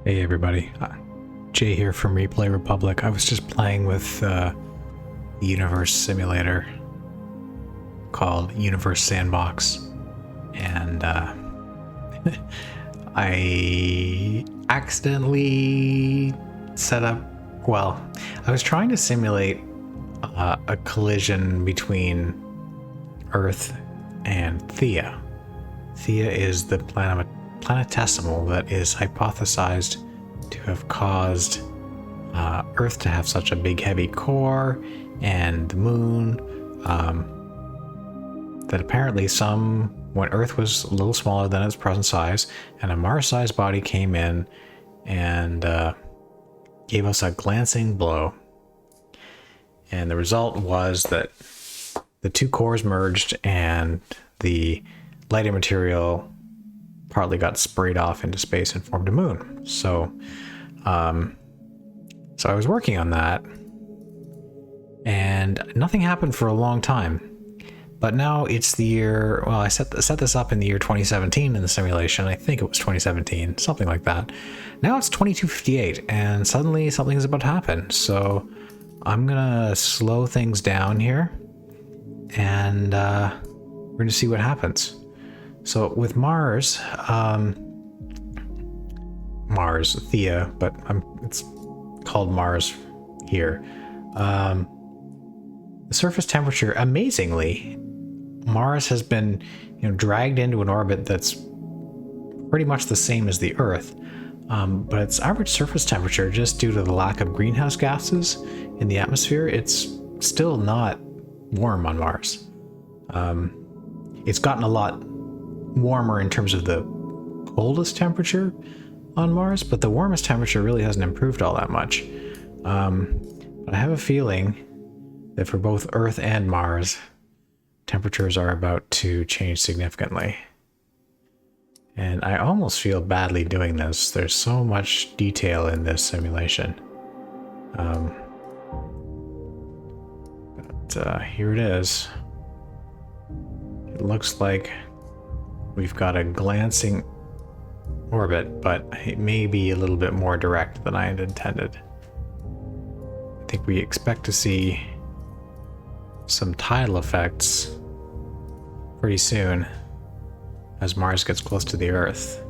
Hey everybody, Jay here from Replay Republic. I was just playing with the universe simulator called Universe Sandbox, and I accidentally set up, well, I was trying to simulate a collision between Earth and Theia. Theia is the planetesimal that is hypothesized to have caused Earth to have such a big heavy core, and the moon, that apparently when Earth was a little smaller than its present size, and a Mars-sized body came in and gave us a glancing blow. And the result was that the two cores merged and the lighter material partly got sprayed off into space and formed a moon. So I was working on that, and nothing happened for a long time. But now it's the year, well, I set this up in the year 2017 in the simulation. I think it was 2017, something like that. Now it's 2258, and suddenly something is about to happen. So I'm gonna slow things down here, and we're gonna see what happens. So with Mars, Theia, but it's called Mars here. The surface temperature, amazingly, Mars has been, dragged into an orbit that's pretty much the same as the Earth, but its average surface temperature, just due to the lack of greenhouse gases in the atmosphere, it's still not warm on Mars. It's gotten a lot warmer in terms of the coldest temperature on Mars, but the warmest temperature really hasn't improved all that much. But I have a feeling that for both Earth and Mars, temperatures are about to change significantly. And I almost feel badly doing this. There's so much detail in this simulation. But here it is. It looks like we've got a glancing orbit, but it may be a little bit more direct than I had intended. I think we expect to see some tidal effects pretty soon as Mars gets close to the Earth.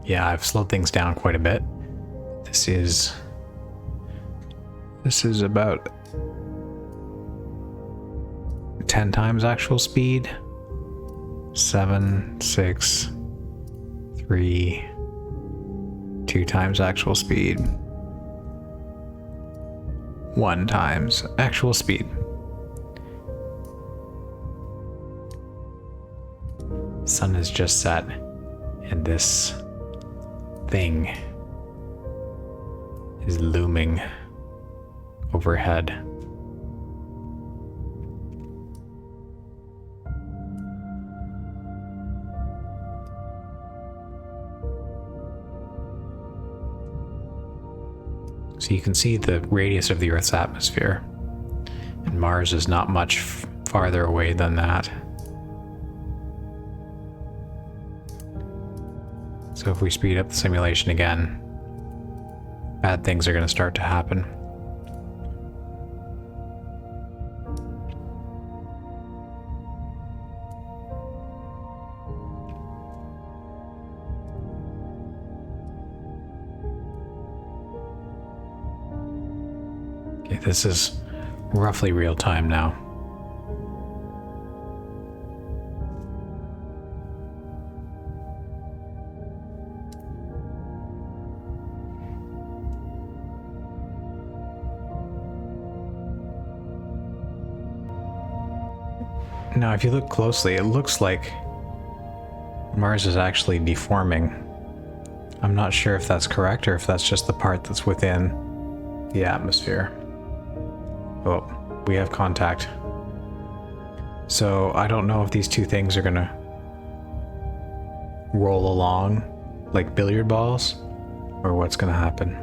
Yeah, I've slowed things down quite a bit. This is about 10 times actual speed. 7, 6, 3, 2 times actual speed. 1 times actual speed. Sun has just set, and this thing is looming overhead. So you can see the radius of the Earth's atmosphere, and Mars is not much farther away than that. So if we speed up the simulation again, bad things are going to start to happen. Okay, this is roughly real time now. Now, if you look closely, it looks like Mars is actually deforming. I'm not sure if that's correct or if that's just the part that's within the atmosphere. Oh, we have contact. So I don't know if these two things are gonna roll along like billiard balls or what's gonna happen.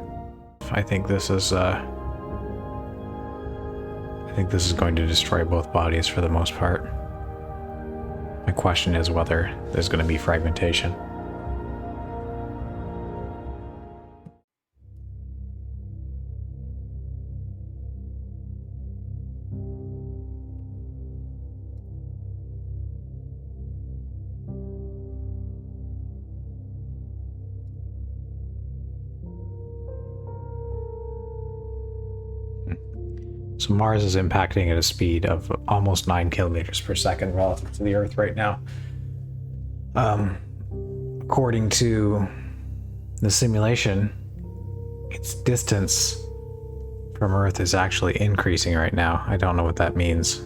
I think this is going to destroy both bodies for the most part. My question is whether there's going to be fragmentation. So Mars is impacting at a speed of almost 9 kilometers per second relative to the Earth right now. According to the simulation, its distance from Earth is actually increasing right now. I don't know what that means.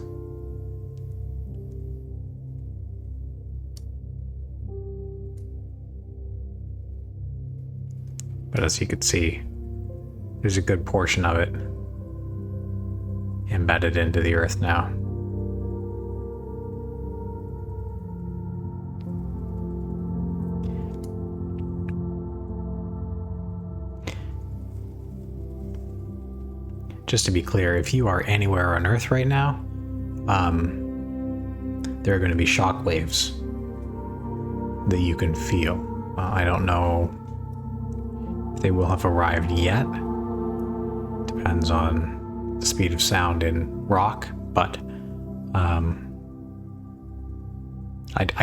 But as you can see, there's a good portion of it embedded into the Earth now. Just to be clear, if you are anywhere on Earth right now, there are going to be shock waves that you can feel. I don't know if they will have arrived yet. Depends on the speed of sound in rock, but I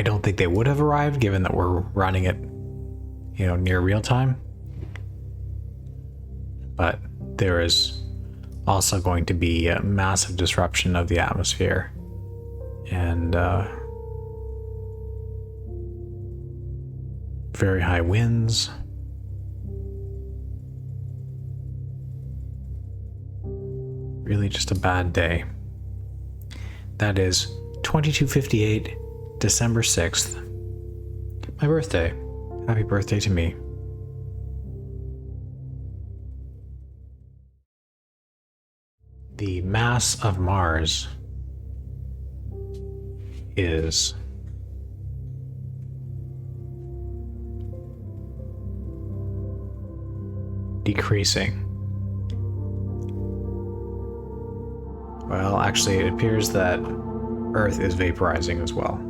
don't think they would have arrived given that we're running it, near real time. But there is also going to be a massive disruption of the atmosphere and very high winds. Really just a bad day. That is 2258, December 6th. My birthday. Happy birthday to me. The mass of Mars is decreasing. Well, actually, it appears that Earth is vaporizing as well.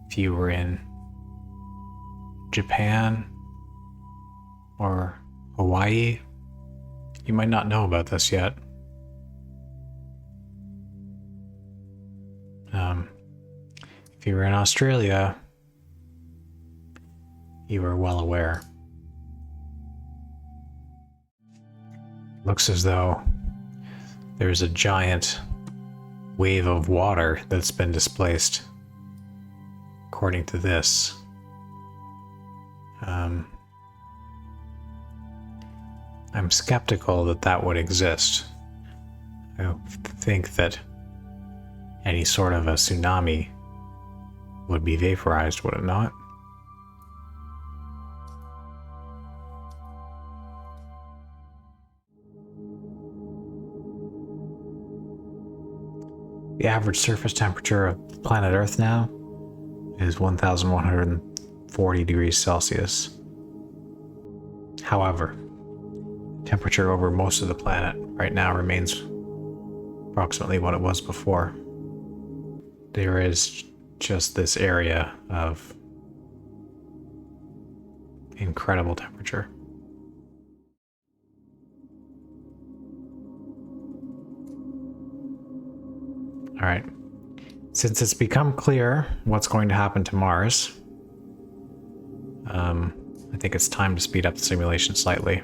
If you were in Japan or Hawaii, you might not know about this yet. If you were in Australia, you are well aware. Looks as though there's a giant wave of water that's been displaced, according to this. I'm skeptical that that would exist. I think that any sort of a tsunami would be vaporized, would it not? The average surface temperature of planet Earth now is 1,140 degrees Celsius. However, temperature over most of the planet right now remains approximately what it was before. There is just this area of incredible temperature. All right. Since it's become clear what's going to happen to Mars, I think it's time to speed up the simulation slightly.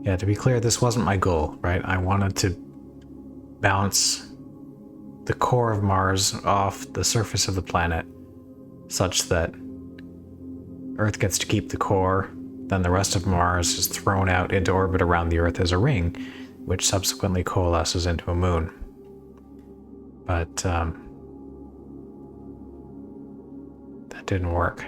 Yeah, to be clear, this wasn't my goal, right? I wanted to bounce the core of Mars off the surface of the planet such that Earth gets to keep the core, then the rest of Mars is thrown out into orbit around the Earth as a ring, which subsequently coalesces into a moon. But that didn't work.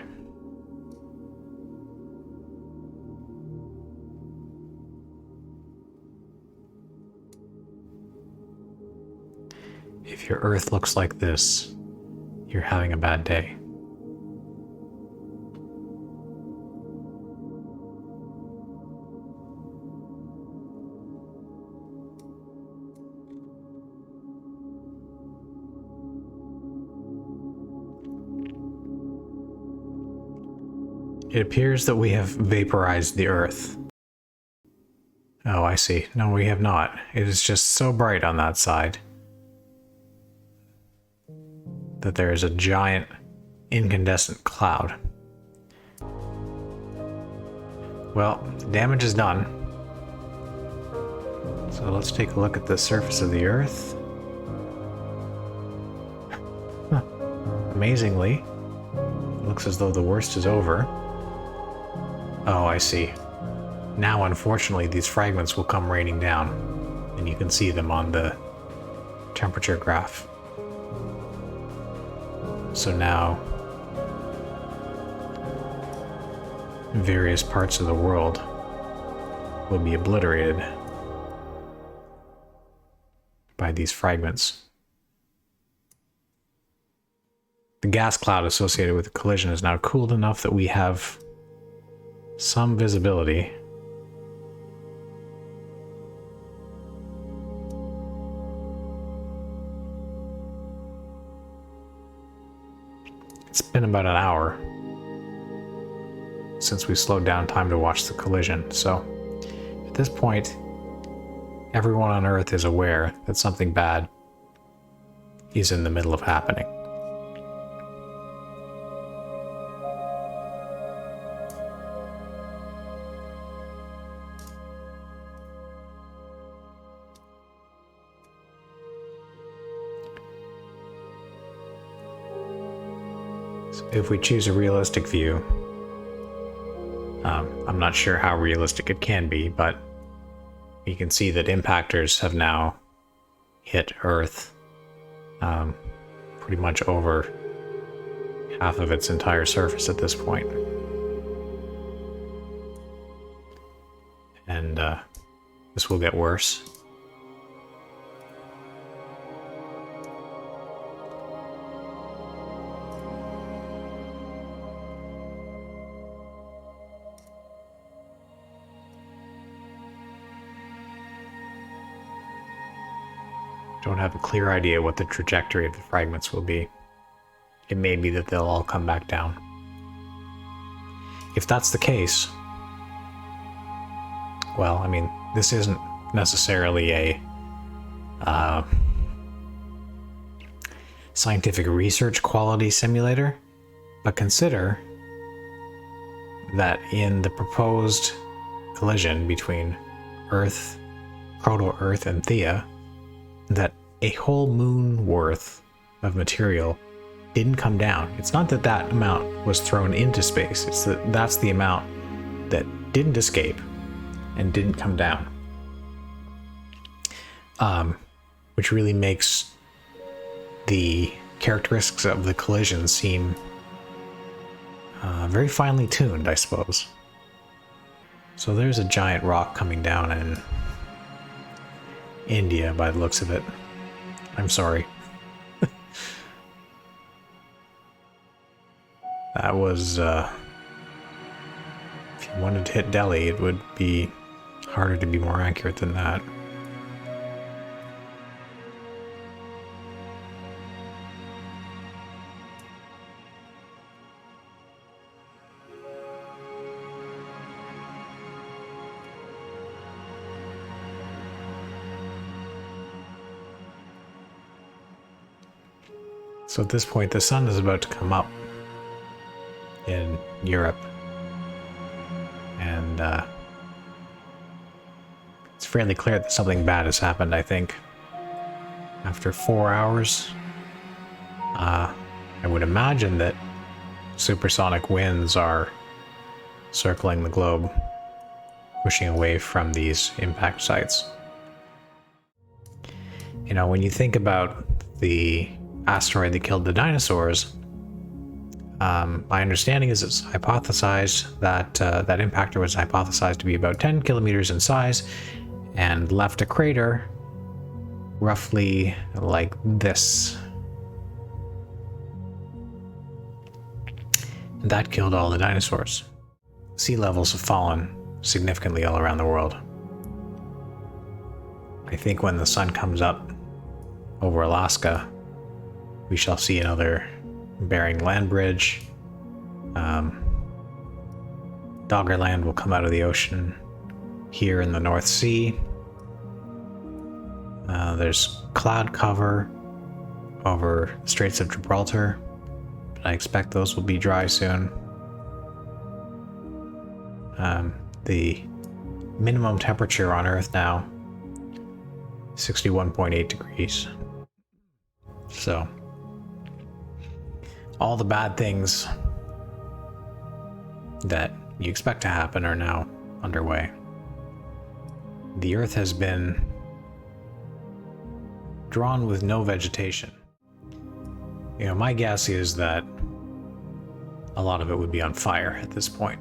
If your Earth looks like this, you're having a bad day. It appears that we have vaporized the Earth. Oh, I see. No, we have not. It is just so bright on that side that there is a giant incandescent cloud. Well, damage is done. So let's take a look at the surface of the Earth. Huh. Amazingly, it looks as though the worst is over. Oh, I see. Now, unfortunately, these fragments will come raining down, and you can see them on the temperature graph. So now, various parts of the world will be obliterated by these fragments. The gas cloud associated with the collision is now cooled enough that we have some visibility. It's been about an hour since we slowed down time to watch the collision, so at this point, everyone on Earth is aware that something bad is in the middle of happening. If we choose a realistic view, I'm not sure how realistic it can be, but you can see that impactors have now hit Earth pretty much over half of its entire surface at this point. And this will get worse. Don't have a clear idea what the trajectory of the fragments will be. It may be that they'll all come back down. If that's the case, well, I mean, this isn't necessarily a scientific research quality simulator, but consider that in the proposed collision between Earth, Proto-Earth, and Theia, that a whole moon worth of material didn't come down. It's not that that amount was thrown into space, it's that that's the amount that didn't escape and didn't come down. Which really makes the characteristics of the collision seem very finely tuned, I suppose. So there's a giant rock coming down in India by the looks of it. I'm sorry. That was, if you wanted to hit Delhi, it would be harder to be more accurate than that. So at this point, the sun is about to come up in Europe, and it's fairly clear that something bad has happened, I think. After 4 hours, I would imagine that supersonic winds are circling the globe, pushing away from these impact sites. You know, when you think about the asteroid that killed the dinosaurs, my understanding is it's hypothesized that that impactor was hypothesized to be about 10 kilometers in size and left a crater roughly like this. And that killed all the dinosaurs. Sea levels have fallen significantly all around the world. I think when the sun comes up over Alaska, we shall see another Bering land bridge. Doggerland will come out of the ocean here in the North Sea. There's cloud cover over Straits of Gibraltar, but I expect those will be dry soon. The minimum temperature on Earth now, 61.8 degrees. So, all the bad things that you expect to happen are now underway. The Earth has been drawn with no vegetation. You know, my guess is that a lot of it would be on fire at this point.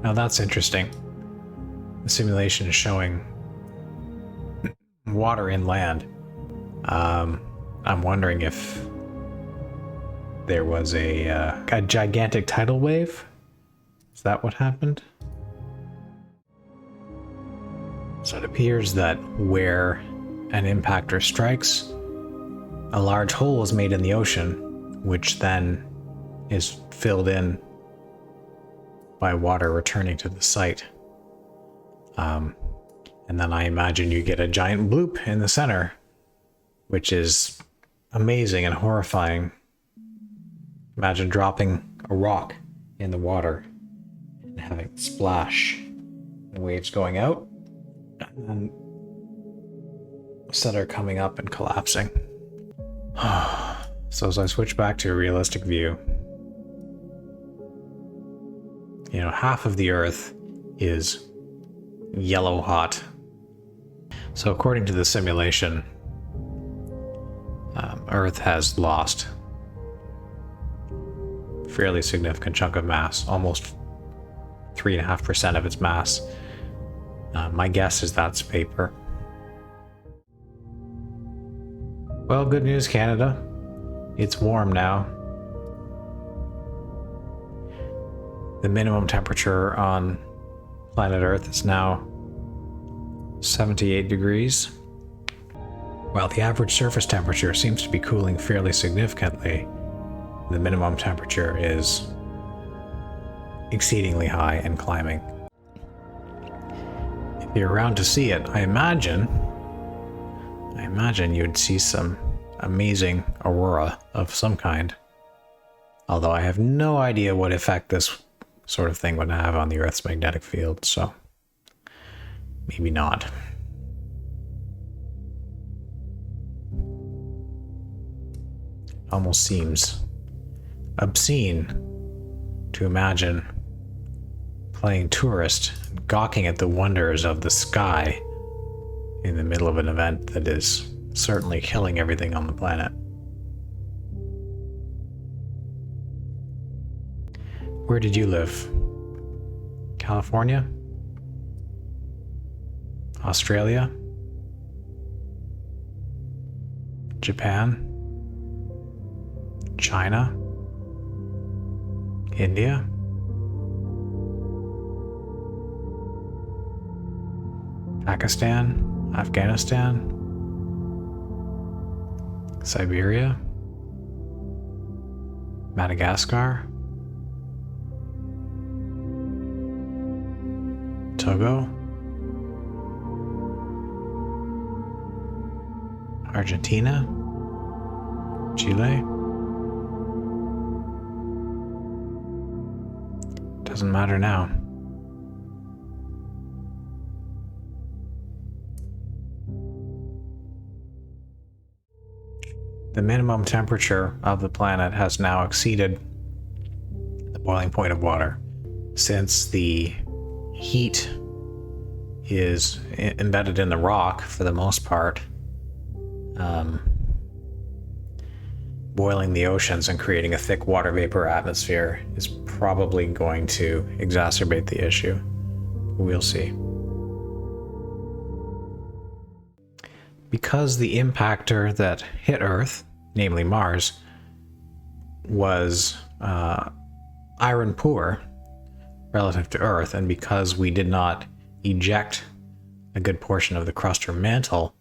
Now that's interesting. The simulation is showing water inland. I'm wondering if there was a gigantic tidal wave. Is that what happened? So it appears that where an impactor strikes, a large hole is made in the ocean, which then is filled in by water returning to the site. And then I imagine you get a giant bloop in the center, which is amazing and horrifying. Imagine dropping a rock in the water and having it splash and waves going out, and then the center coming up and collapsing. So as I switch back to a realistic view, you know, half of the Earth is yellow hot. So according to the simulation, Earth has lost a fairly significant chunk of mass, almost 3.5% of its mass. My guess is that's vapor. Well, good news, Canada. It's warm now. The minimum temperature on planet Earth is now 78 degrees, while the average surface temperature seems to be cooling fairly significantly. The minimum temperature is exceedingly high and climbing. If you're around to see it, I imagine you'd see some amazing aurora of some kind. Although I have no idea what effect this sort of thing would have on the Earth's magnetic field, so maybe not. Almost seems obscene to imagine playing tourist and gawking at the wonders of the sky in the middle of an event that is certainly killing everything on the planet. Where did you live? California? Australia? Japan? China? India? Pakistan? Afghanistan? Siberia? Madagascar? Togo? Argentina? Chile? Doesn't matter now. The minimum temperature of the planet has now exceeded the boiling point of water, since the heat is embedded in the rock for the most part, boiling the oceans and creating a thick water vapor atmosphere is probably going to exacerbate the issue. We'll see. Because the impactor that hit Earth, namely Mars, was iron poor relative to Earth, and because we did not eject a good portion of the crust or mantle,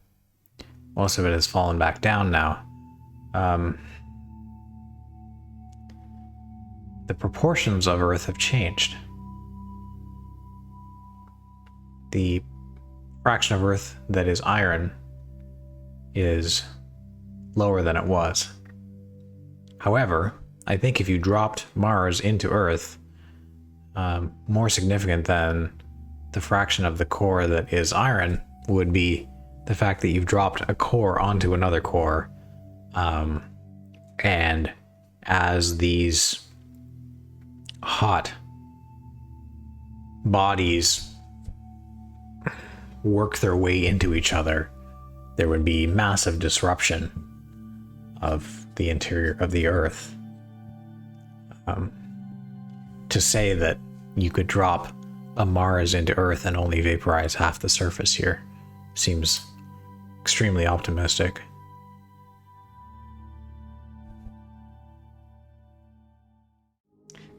most of it has fallen back down now. the proportions of Earth have changed. The fraction of Earth that is iron is lower than it was. However, I think if you dropped Mars into Earth, more significant than the fraction of the core that is iron would be the fact that you've dropped a core onto another core. And as these hot bodies work their way into each other, there would be massive disruption of the interior of the Earth. To say that you could drop a Mars into Earth and only vaporize half the surface here seems extremely optimistic.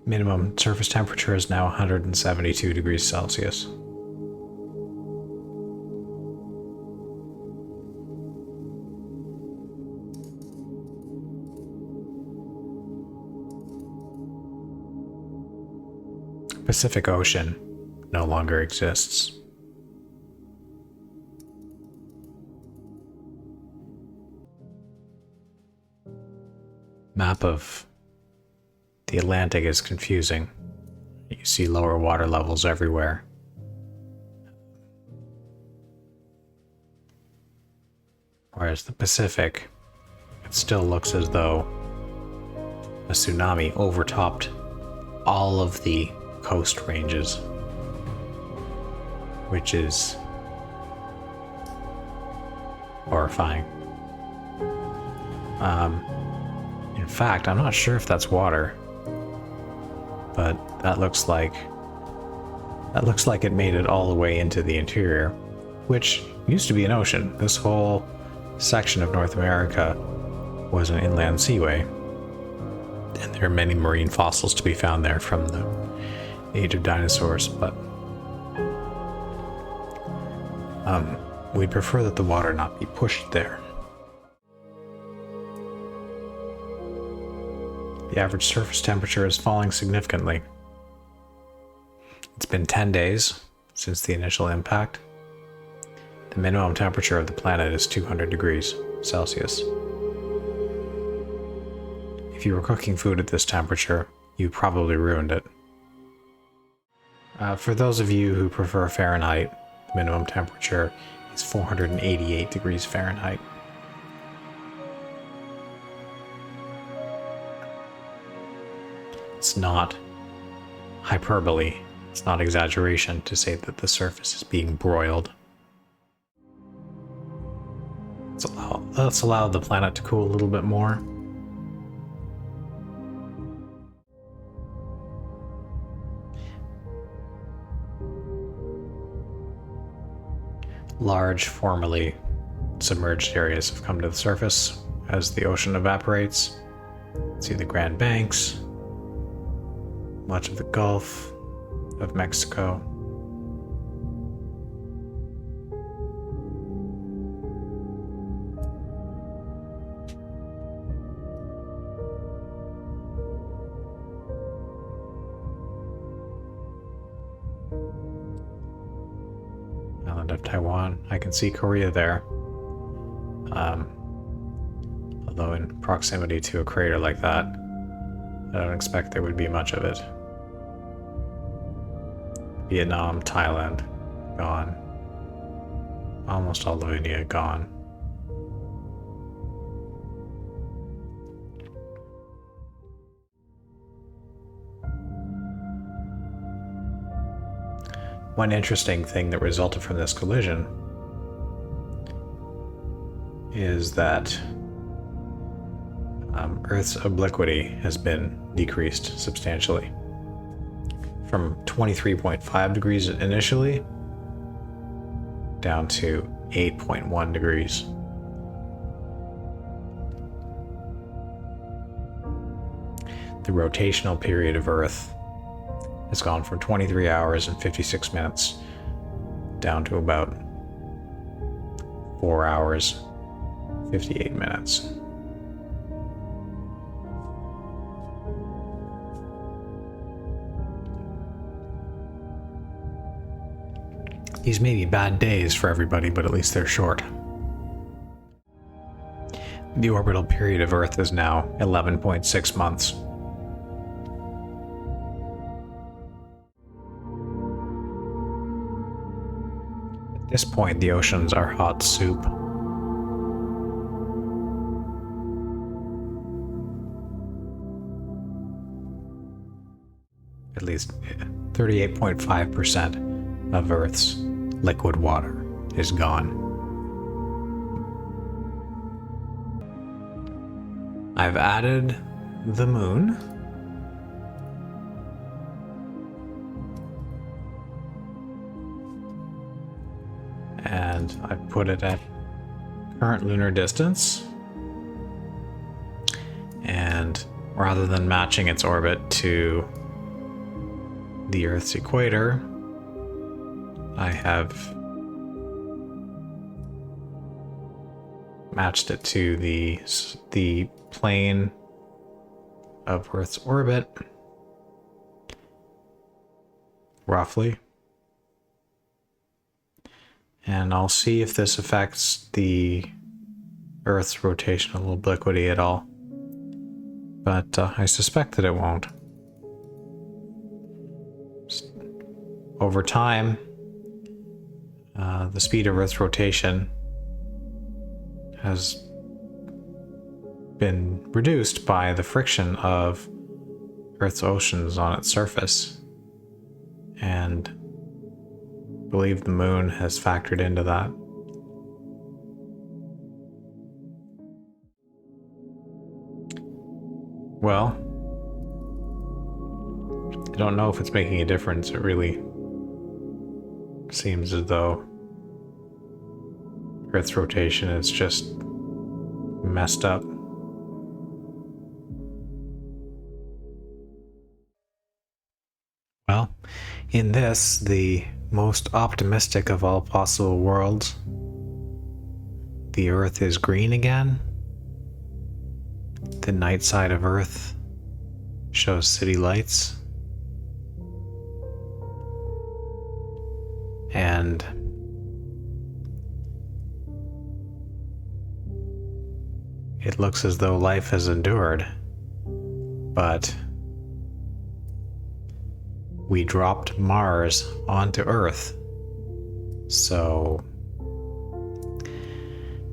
Minimum surface temperature is now 172 degrees Celsius. Pacific Ocean no longer exists. Map of the Atlantic is confusing. You see lower water levels everywhere. Whereas the Pacific, it still looks as though a tsunami overtopped all of the coast ranges, which is horrifying. In fact, I'm not sure if that's water, but that looks like it made it all the way into the interior, which used to be an ocean. This whole section of North America was an inland seaway, and there are many marine fossils to be found there from the age of dinosaurs, but we'd prefer that the water not be pushed there. The average surface temperature is falling significantly. It's been 10 days since the initial impact. The minimum temperature of the planet is 200 degrees Celsius. If you were cooking food at this temperature, you probably ruined it. For those of you who prefer Fahrenheit, the minimum temperature is 488 degrees Fahrenheit. It's not hyperbole, it's not exaggeration to say that the surface is being broiled. Let's allow the planet to cool a little bit more. Large, formerly submerged areas have come to the surface as the ocean evaporates. See the Grand Banks, much of the Gulf of Mexico. Island of Taiwan. I can see Korea there. Although in proximity to a crater like that, I don't expect there would be much of it. Vietnam, Thailand, gone. Almost all of India, gone. One interesting thing that resulted from this collision is that Earth's obliquity has been decreased substantially from 23.5 degrees initially down to 8.1 degrees. The rotational period of Earth has gone from 23 hours and 56 minutes down to about 4 hours, 58 minutes. These may be bad days for everybody, but at least they're short. The orbital period of Earth is now 11.6 months. At this point, the oceans are hot soup. At least 38.5% of Earth's liquid water is gone. I've added the moon. And I've put it at current lunar distance. And rather than matching its orbit to the Earth's equator, I have matched it to the plane of Earth's orbit, roughly. And I'll see if this affects the Earth's rotational obliquity at all. But I suspect that it won't. Over time, the speed of Earth's rotation has been reduced by the friction of Earth's oceans on its surface. And I believe the moon has factored into that. Well, I don't know if it's making a difference. It really seems as though Earth's rotation is just messed up. Well, in this, the most optimistic of all possible worlds, the Earth is green again. The night side of Earth shows city lights. And it looks as though life has endured, but we dropped Mars onto Earth. So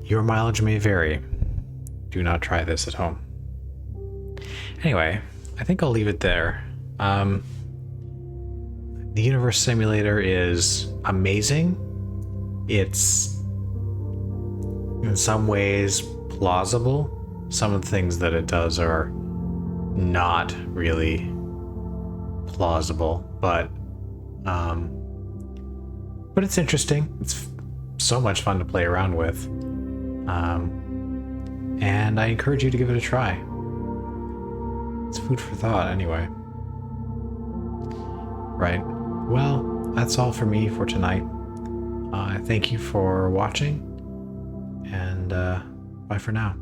your mileage may vary. Do not try this at home. Anyway, I think I'll leave it there. The universe simulator is amazing. It's in some ways plausible. Some of the things that it does are not really plausible, but it's interesting. It's so much fun to play around with. And I encourage you to give it a try. It's food for thought anyway. Right. Well, that's all for me for tonight. Thank you for watching, and bye for now.